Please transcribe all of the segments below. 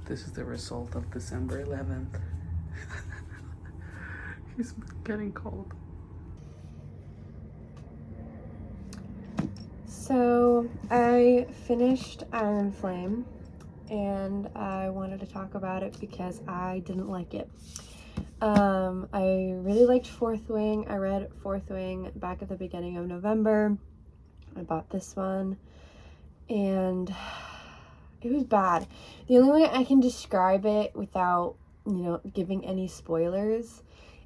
This is the result of December 11th. He's getting cold. So I finished Iron Flame, and I wanted to talk about it because I didn't like it. I really liked Fourth Wing. I read Fourth Wing back at the beginning of November. I bought this one, and it was bad. The only way I can describe it without, giving any spoilers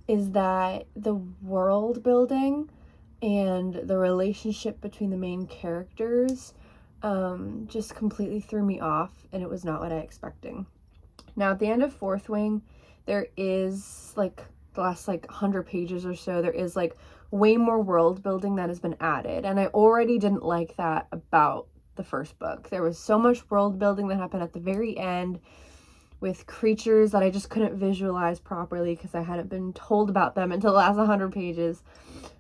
is that the world building and the relationship between the main characters just completely threw me off, and it was not what I expected. Now, at the end of Fourth Wing, there is, like, the last, 100 pages or so, there is, way more world building that has been added, and I already didn't like that about the first book. There was so much world building that happened at the very end with creatures that I just couldn't visualize properly because I hadn't been told about them until the last 100 pages.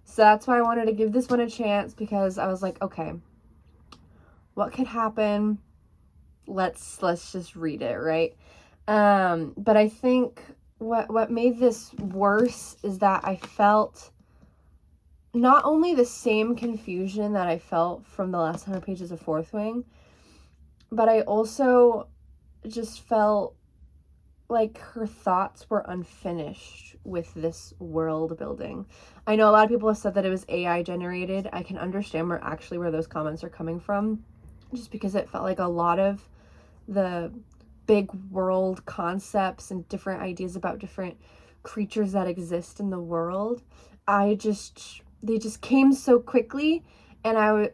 So that's why I wanted to give this one a chance, because I was like, okay, what could happen? Let's just read it, right? But I think what made this worse is that I felt not only the same confusion that I felt from the last 100 pages of Fourth Wing, but I also just felt like her thoughts were unfinished with this world building. I know a lot of people have said that it was AI generated. I can understand where those comments are coming from, just because it felt like a lot of the big world concepts and different ideas about different creatures that exist in the world, they just came so quickly, and I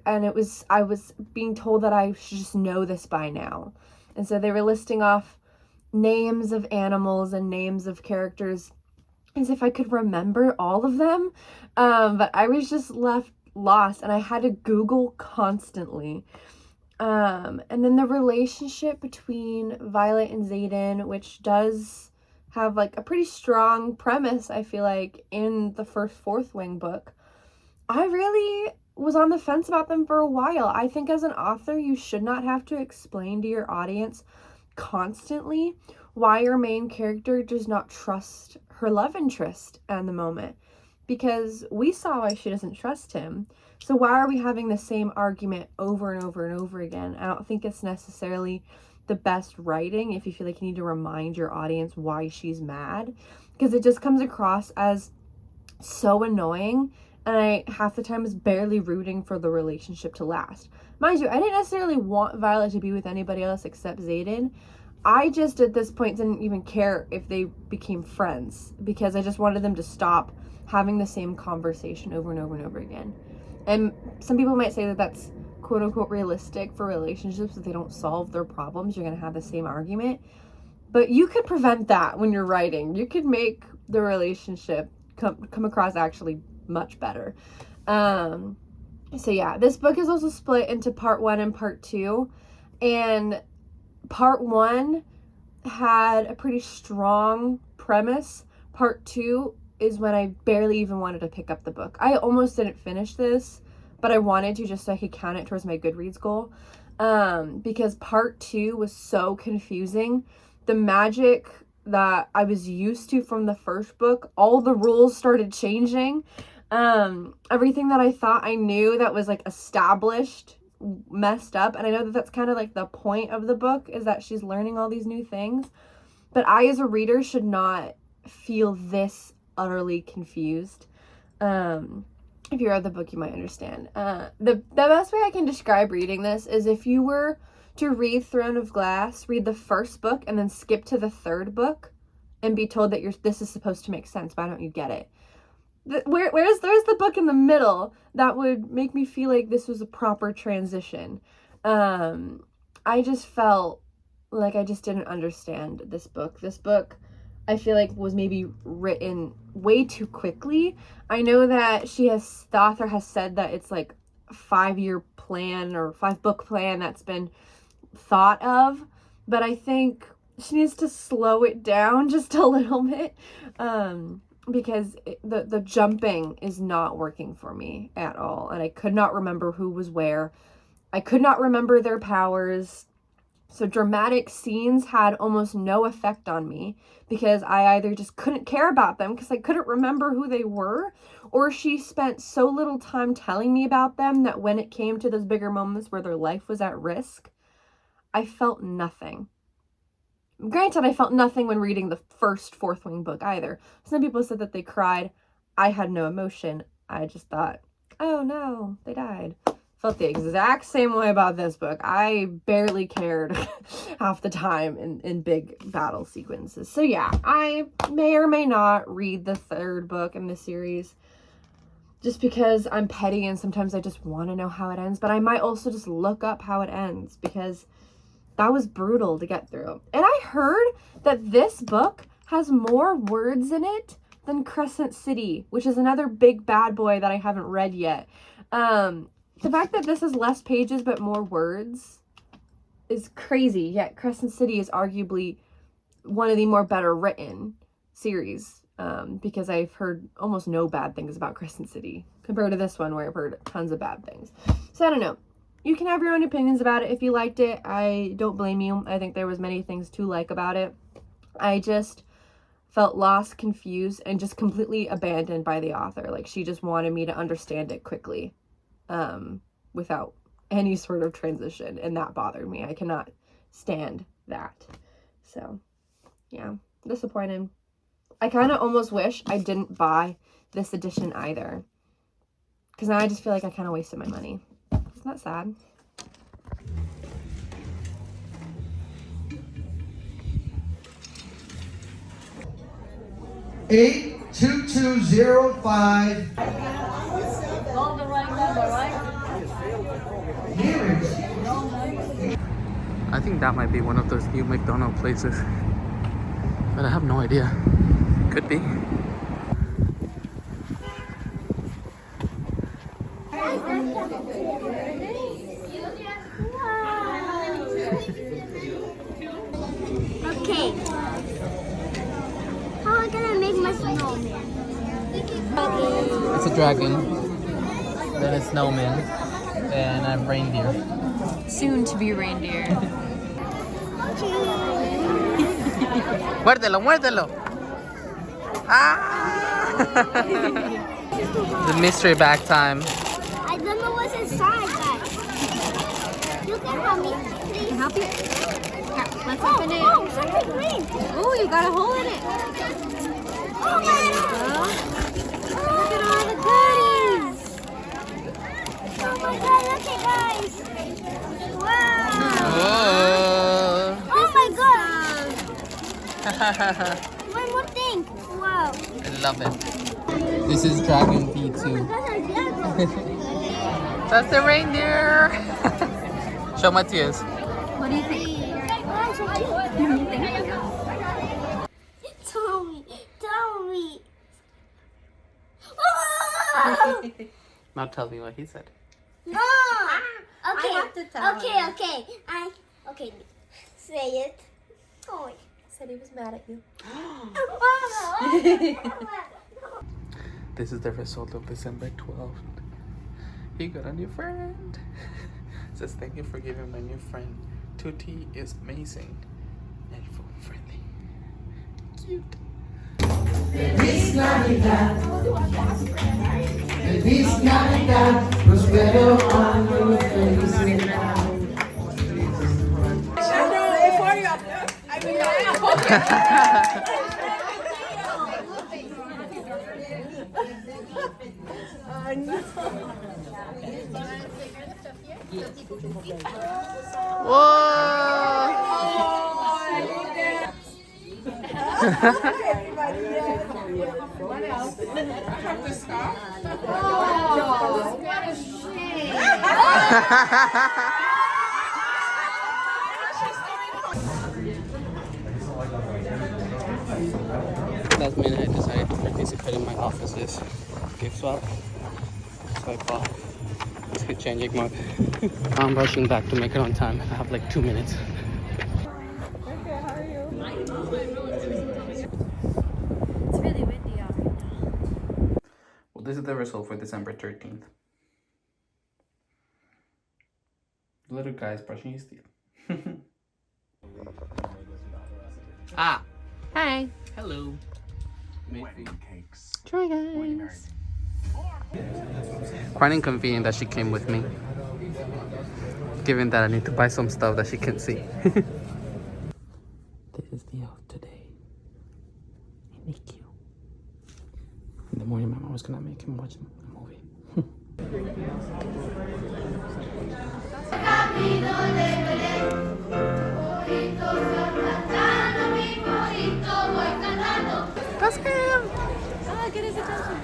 was being told that I should just know this by now. And so they were listing off names of animals and names of characters as if I could remember all of them. But I was just left lost, and I had to Google constantly. And then the relationship between Violet and Xaden, which does have a pretty strong premise, I feel like, in the first Fourth Wing book. I really was on the fence about them for a while. I think as an author, you should not have to explain to your audience constantly why your main character does not trust her love interest at the moment, because we saw why she doesn't trust him. So why are we having the same argument over and over and over again? I don't think it's necessarily the best writing if you feel like you need to remind your audience why she's mad, because it just comes across as so annoying, and I half the time was barely rooting for the relationship to last. Mind you, I didn't necessarily want Violet to be with anybody else except Xaden. I just at this point didn't even care if they became friends, because I just wanted them to stop having the same conversation over and over and over again. And some people might say that that's quote unquote realistic for relationships. If they don't solve their problems, you're going to have the same argument. But you could prevent that when you're writing. You could make the relationship come across actually much better. So yeah, this book is also split into part 1 and part 2. And part 1 had a pretty strong premise. Part 2 is when I barely even wanted to pick up the book. I almost didn't finish this, but I wanted to just so I could count it towards my Goodreads goal. Because part 2 was so confusing. The magic that I was used to from the first book, all the rules started changing. Everything that I thought I knew that was established messed up. And I know that that's kind of the point of the book, is that she's learning all these new things. But I, as a reader, should not feel this utterly confused. If you read the book, you might understand. The best way I can describe reading this is if you were to read Throne of Glass, read the first book, and then skip to the third book, and be told that this is supposed to make sense. Why don't you get it? There's the book in the middle that would make me feel like this was a proper transition. I just felt Like, I just didn't understand this book. This book, I feel like, was maybe written way too quickly. I know that the author has said that it's like a 5-year plan or 5-book plan that's been thought of, but I think she needs to slow it down just a little bit, because the jumping is not working for me at all, and I could not remember who was where. I could not remember their powers. So dramatic scenes had almost no effect on me because I either just couldn't care about them because I couldn't remember who they were, or she spent so little time telling me about them that when it came to those bigger moments where their life was at risk, I felt nothing. Granted, I felt nothing when reading the first Fourth Wing book either. Some people said that they cried. I had no emotion. I just thought, oh no, they died. Felt the exact same way about this book. I barely cared half the time in big battle sequences. So yeah, I may or may not read the 3rd book in the series just because I'm petty and sometimes I just want to know how it ends. But I might also just look up how it ends because that was brutal to get through. And I heard that this book has more words in it than Crescent City, which is another big bad boy that I haven't read yet. The fact that this is less pages but more words is crazy, yet Crescent City is arguably one of the more better written series, because I've heard almost no bad things about Crescent City compared to this one where I've heard tons of bad things. So I don't know. You can have your own opinions about it. If you liked it, I don't blame you. I think there was many things to like about it. I just felt lost, confused, and just completely abandoned by the author. Like, she just wanted me to understand it quickly, without any sort of transition, and that bothered me. I cannot stand that. So, yeah, disappointed. I kind of almost wish I didn't buy this edition either, because now I just feel like I kind of wasted my money. Isn't that sad? $82205. I think that might be one of those new McDonald's places, but I have no idea. Could be. Okay. How am I gonna make my snowman? It's a dragon, then a snowman, and a reindeer. Soon to be reindeer. Muérdelo, muérdelo. Ah! The mystery bag time. I don't know what's inside, guys. You can help me, please. Help you? Let's open it. Oh, something green. Oh, you got a hole in it. Oh my God. Look at all the goodies. Oh my God, look at guys. Wow. Oh! Oh my God. One more thing. Wow. I love it. This is Dragon V2. That's the reindeer. Show Matthias. What do you think? Tell me. Now tell me what he said. No. Okay. I have to tell Okay. him. Okay. Say it. Oh. Said he was mad at you. This is the result of December 12th. He got a new friend. Says thank you for giving my new friend. Tutti is amazing and phone friendly. Cute. Feliz Navidad. Feliz Navidad. Prospero año feliz. last minute, I decided to participate in my office's gift swap. So I bought this changing mug. I'm rushing back to make it on time. I have like 2 minutes. It's really windy out right now. Well, this is the result for December 13th. The little guy is brushing his teeth. Ah! Hi. Hello. Try guys. Quite inconvenient that she came with me. Given that I need to buy some stuff that she can see. This is the out today. Thank you. In the morning, my mom was gonna make him watch a movie. That's him! Ah, get his attention.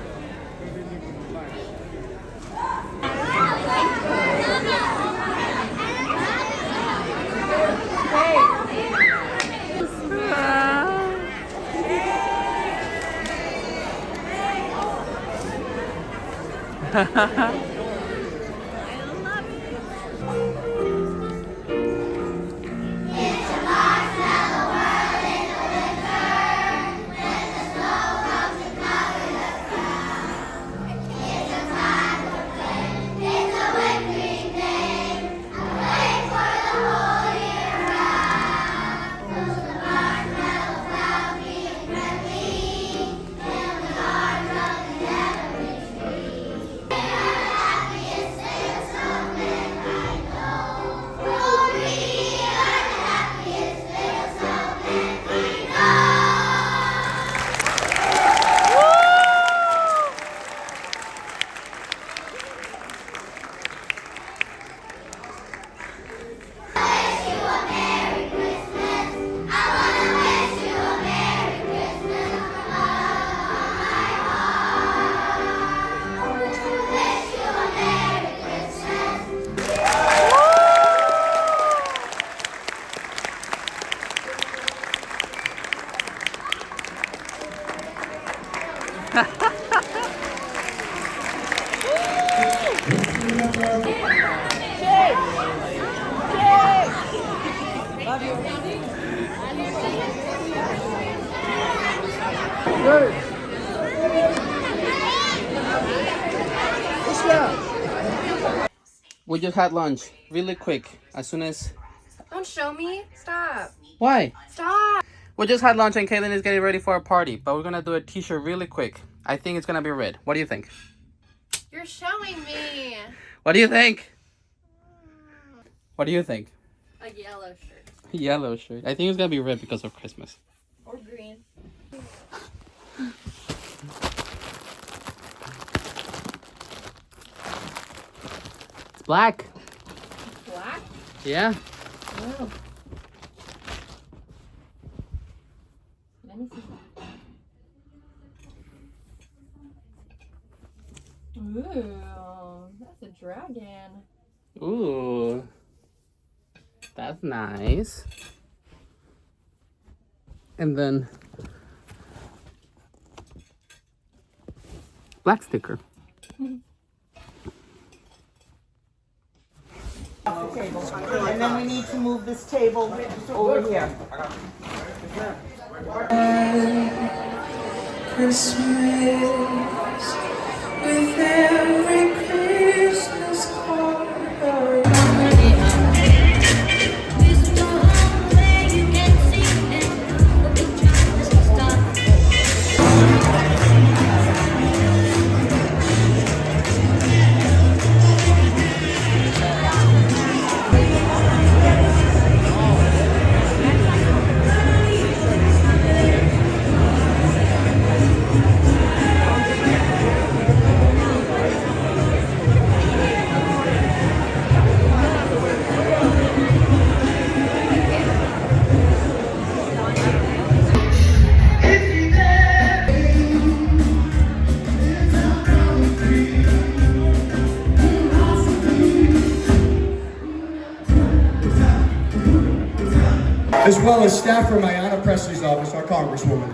We just had lunch, really quick, as soon as... Don't show me. Stop. Why? Stop. We just had lunch and Caitlin is getting ready for a party, but we're gonna do a t-shirt really quick. I think it's gonna be red. What do you think? You're showing me. What do you think? What do you think? A yellow shirt. Yellow shirt. I think it's gonna be red because of Christmas. Or green. It's black. Black? Yeah. Oh. Let me see that. Ooh, that's a dragon. Ooh. That's nice. And then black sticker. And then we need to move this table over here. Christmas with every Christmas card. As well as staff from Ayanna Presley's office, our Congresswoman.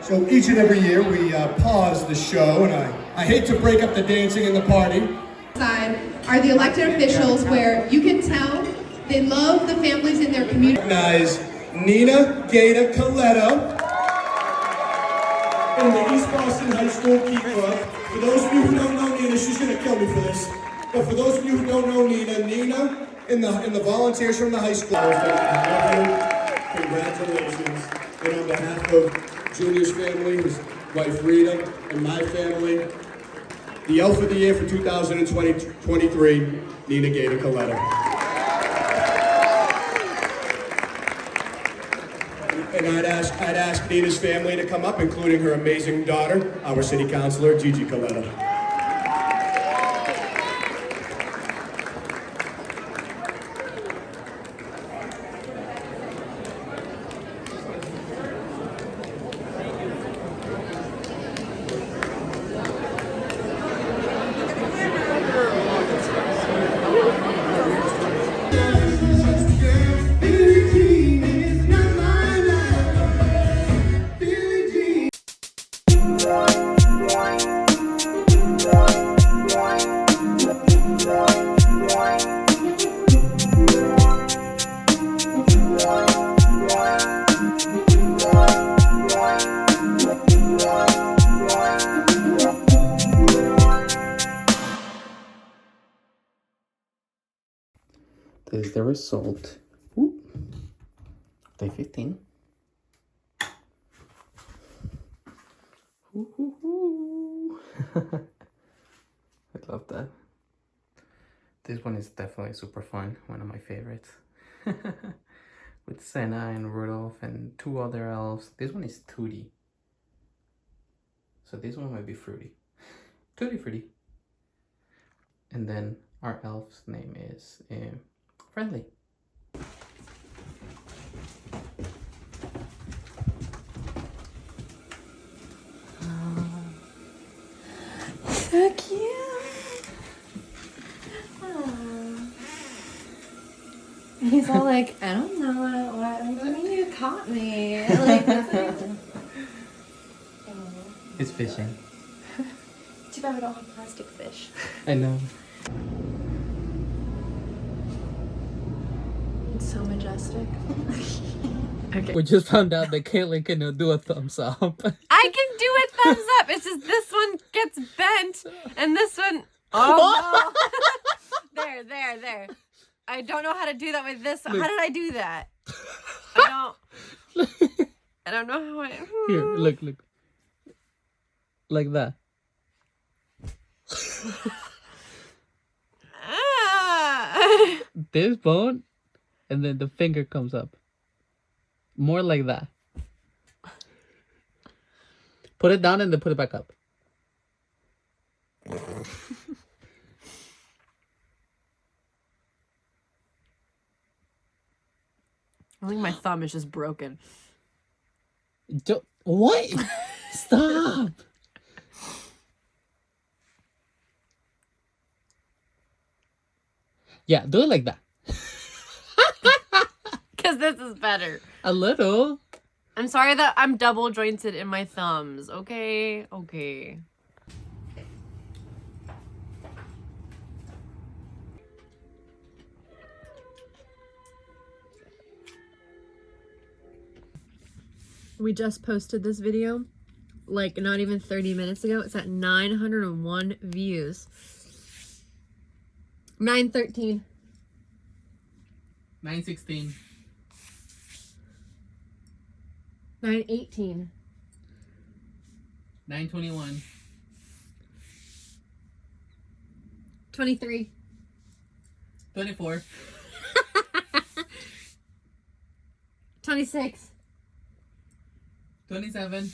So each and every year we pause the show, and I hate to break up the dancing and the party. Side are the elected officials where you can tell they love the families in their community. Recognize Nina Gaeta Coletto in the East Boston High School Key Club. For those of you who don't know Nina, she's gonna kill me for this. But for those of you who don't know Nina, Nina in the volunteers from the high school. Congratulations. And on behalf of Junior's family, his wife Rita, and my family, the Elf of the Year for 2023, Nina Gaeta Coletto. And I'd ask Nina's family to come up, including her amazing daughter, our city councilor, Gigi Coletto. This is the result. Ooh. Day 15. Ooh. I love that. This one is definitely super fun. One of my favorites. With Senna and Rudolph and 2 other elves. This one is Tootie. So this one might be Fruity. Tutti Frutti. And then our elf's name is Friendly. So cute. Aww. He's all like, I don't know what do you mean you caught me? Like, It's fishing. too bad we don't have plastic fish. I know. It's so majestic. Okay. We just found out that Caitlin can do a thumbs up. I can do a thumbs up. It's just this one gets bent and this one. Oh no! There. I don't know how to do that with this. How did I do that? I don't know how I. Here, look. Like that. This bone, and then the finger comes up. More like that. Put it down and then put it back up. I think my thumb is just broken. What? Stop. Yeah, do it like that. Because this is better. A little. I'm sorry that I'm double jointed in my thumbs. Okay. We just posted this video, like not even 30 minutes ago. It's at 901 views. 913. 916. 918. 921. 23. 24. 26. 27.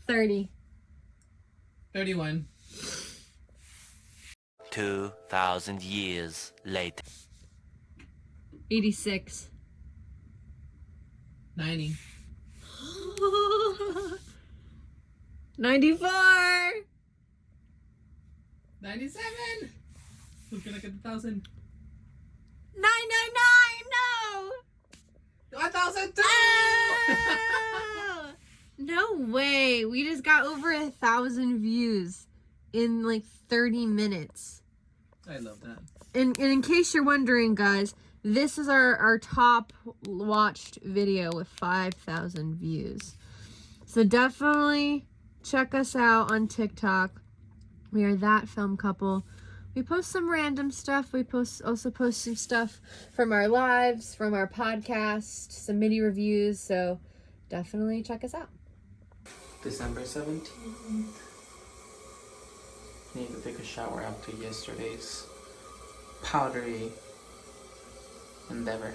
30. 31. 2,000 years later. 86. 90. 94. 97. Who's gonna get the 1,000? 999. No. 1,002! No way. We just got over 1,000 views in like 30 minutes. I love that. And in case you're wondering, guys, this is our top watched video with 5,000 views. So definitely check us out on TikTok. We are That Film Couple. We post some random stuff. We also post some stuff from our lives, from our podcast, some mini reviews. So definitely check us out. December 17th. Need to take a shower after yesterday's powdery endeavor.